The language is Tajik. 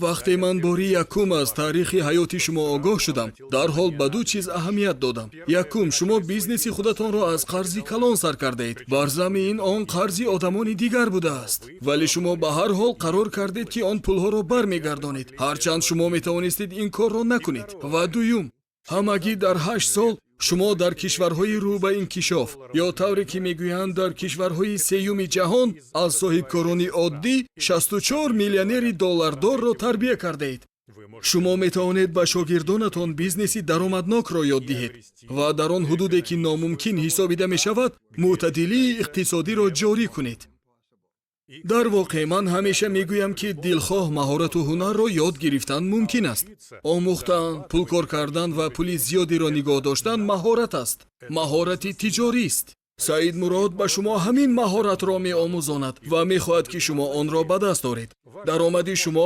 вақте ман бори якум аз таърихи ҳаёти шумо огоҳ шудам, дарҳол ба ду чиз аҳамият додам. Якум, шумо бизнеси худатонро аз қарзи калон сар кардаед. бар замин он қарзи одамони дигар будааст. вале шумо ба ҳар ҳол қарор кардед ки он пулҳоро бармегардонед, ҳарчанд шумо метавонистед ин корро накунед. ва дуюм, ҳамагӣ дар 8 сол шумо дар кишварҳои рӯ ба инкишоф ё тавре ки мегӯянд дар кишварҳои сеюми ҷаҳон аз соҳибкорони оддӣ 64 миллионери доллардорро тарбия кардаед. шумо метавонед ба шогирдонатон бизнеси даромаднокро ёд диҳед ва дар он ҳудуде ки номумкин ҳисобида мешавад мӯътадилии иқтисодиро ҷорӣ кунед. дар воқеъ ман ҳамеша мегӯям ки дилхоҳ маҳорату ҳунарро ёд гирифтан мумкин аст. омӯхтан, пулкор кардан ва пули зиёдеро нигоҳ доштан маҳорат аст. маҳорати тиҷорист. саид мурод ба шумо ҳамин маҳоратро меомӯзонад ва мехоҳад ки шумо онро ба даст оред. даромади шумо